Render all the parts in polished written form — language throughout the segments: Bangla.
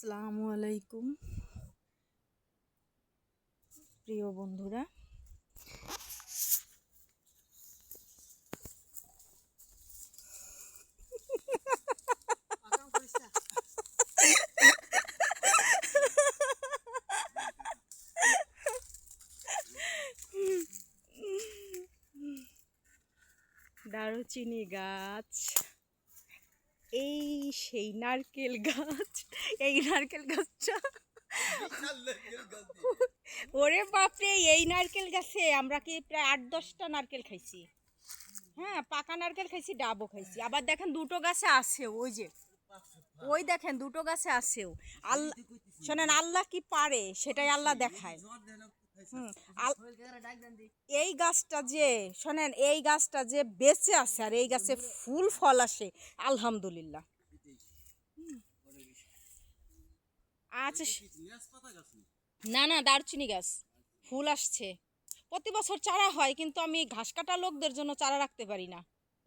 আসসালামু আলাইকুম প্রিয় বন্ধুরা। দারুচিনি গাছ, এই সেই নারকেল গাছ, এই নারকেল গাছটা ওরে বাপরে, এই নারকেল গাছে আমরা কি প্রায় 8-10টা নারকেল খাইছি। হ্যাঁ, পাকা নারকেল খাইছি, ডাবও খাইছি। আবার দেখেন দুটো গাছে আছেও, ওই যে ওই দেখেন দুটো গাছে আছেও। আল্লাহ শোনেন, আল্লাহ কি পারে সেটাই আল্লাহ দেখায়। এই গাছটা যে শোনেন, এই গাছটা যে বেঁচে আছে আর এই গাছে ফুল ফল আসে, আলহামদুলিল্লাহ। আচ্ছা, না না, দারচিনি গাছ ফুল আসছে। প্রতি বছর চারা হয়, কিন্তু আমি ঘাস কাটা লোকদের জন্য চারা রাখতে পারি না,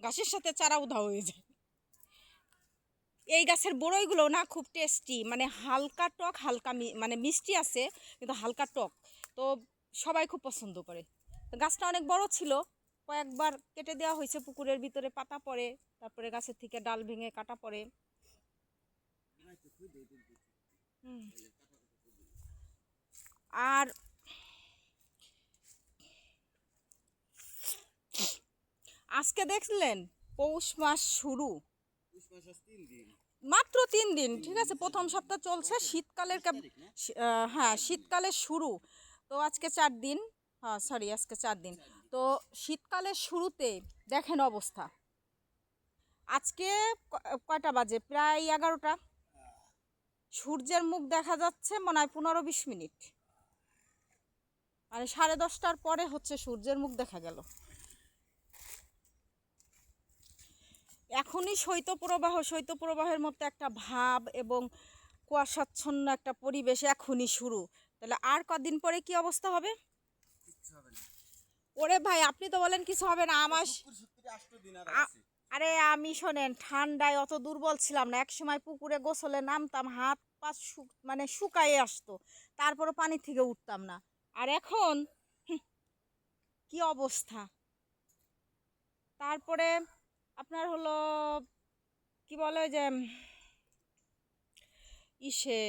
ঘাসের সাথে চারা উধাও হয়ে যায়। এই গাছের বড়ইগুলো না খুব টেস্টি, মানে হালকা টক, হালকা মানে মিষ্টি আছে কিন্তু হালকা টক। তো সবাই খুব পছন্দ করে। তো গাছটা অনেক বড় ছিল, কয়েকবার কেটে দেওয়া হয়েছে, পুকুরের ভিতরে পাতা পড়ে, তারপরে গাছের থেকে ডাল ভেঙে কাটা পড়ে। আর আজকে দেখলেন পৌষ মাস শুরু, মাত্র 3 দিন, ঠিক আছে, প্রথম সপ্তাহ চলছে, শীতকালের হ্যাঁ, শীতকালের শুরু। তো আজকে 4 দিন, হ্যাঁ সরি, আজকে 4 দিন। তো শীতকালের শুরুতে দেখেন অবস্থা। আজকে কয়টা বাজে? প্রায় 11টা। সূর্যের মুখ দেখা যাচ্ছে মনে হয় 15-20 মিনিট, মানে 10:30টার পরে হচ্ছে সূর্যের মুখ দেখা গেল। এখনই শৈত্যপ্রবাহের মতো একটা ভাব এবং কুয়াশাচ্ছন্ন একটা পরিবেশ এখনই শুরু। তাহলে আর কদিন পরে কি অবস্থা হবে? ওরে ভাই, আপনি তো বলেন কিছু হবে না। আরে আমি শোনেন, ঠান্ডায় অত দুর্বল ছিলাম না। এক সময় পুকুরে গোসলে নামতাম, হাত পা মানে শুকায়ে আসতো, তারপরও পানি থেকে উঠতাম না। আর এখন কি অবস্থা! তারপরে আপনার হলো কি বলে যে ইসে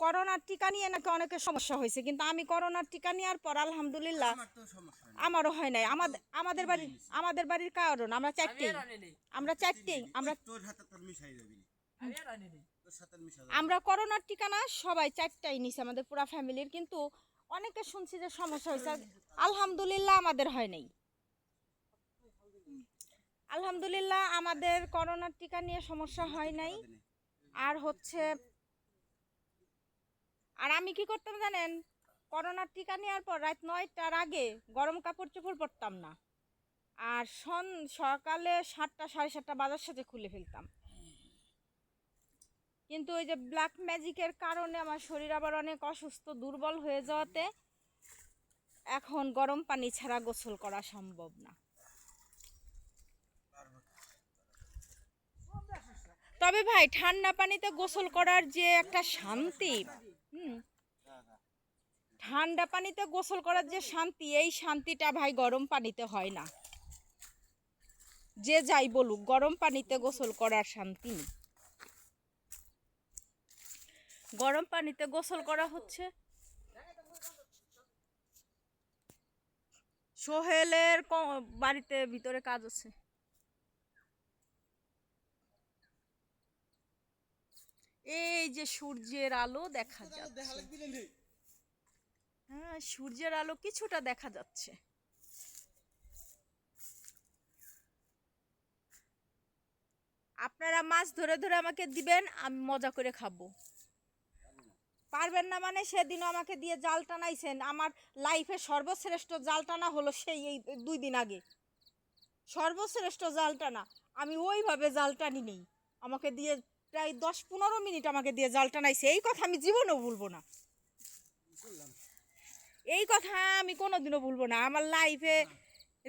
করোনার টিকা নিয়ে নাকি অনেকের সমস্যা হয়েছে, কিন্তু আমি করোনার টিকা নেওয়ার পর আলহামদুলিল্লাহ আমারও হয় নাই। আমাদের বাড়ির কারণ আমরা করোনার টিকা না সবাই 4টাই নিছে, আমাদের পুরো ফ্যামিলির। কিন্তু অনেকে শুনছি যে সমস্যা হয়েছে, আলহামদুলিল্লাহ আমাদের হয় নাই। আলহামদুলিল্লাহ আমাদের করোনার টিকা নিয়ে সমস্যা হয় নাই। আর হচ্ছে, আর আমি কি করতাম জানেন? করোনার টিকা নেওয়ার পর রাত 9টার আগে গরম কাপড় চোপড় পরতাম না, আর সকালে 7টা 7:30 বাজার সাথে খুলে ফেলতাম। কিন্তু ওই যে ব্ল্যাক ম্যাজিকের কারণে আমার শরীর আবার অনেক অসুস্থ, দুর্বল হয়ে যাওয়াতে এখন গরম পানি ছাড়া গোসল করা সম্ভব না। তবে ভাই, ঠান্ডা পানিতে গোসল করার যে একটা শান্তি, ঠান্ডা পানিতে গোসল করার যে শান্তি, এই শান্তিটা ভাই গরম পানিতে হয় না। যে যাই বলুক, গরম পানিতে গোসল করার শান্তি নেই। গরম পানিতে গোসল করা হচ্ছে সোহেলের বাড়িতে ভিতরে কাজ আছে। এই যে সূর্যের আলো দেখা যাচ্ছে, হ্যাঁ সূর্যের আলো কিছুটা দেখা যাচ্ছে। আপনারা মাছ ধরে ধরে আমাকে দিবেন, আমি মজা করে খাবো। পারবেন না মানে? সেদিনও আমাকে দিয়ে জাল টানাইছেন। আমার লাইফে সর্বশ্রেষ্ঠ জাল টানা হলো সেই এই 2 দিন আগে। সর্বশ্রেষ্ঠ জাল টানা, আমি ওইভাবে জাল টানি নেই। আমাকে দিয়ে প্রায় 10-15 মিনিট আমাকে দিয়ে জাল টানাইছে। এই কথা আমি জীবনেও ভুলবো না। এই কথা আমি কোনোদিনও ভুলবো না, আমার লাইফে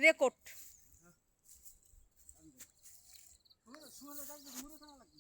রেকর্ড। হলে যাই মুড়ে খাওয়া লাগবে।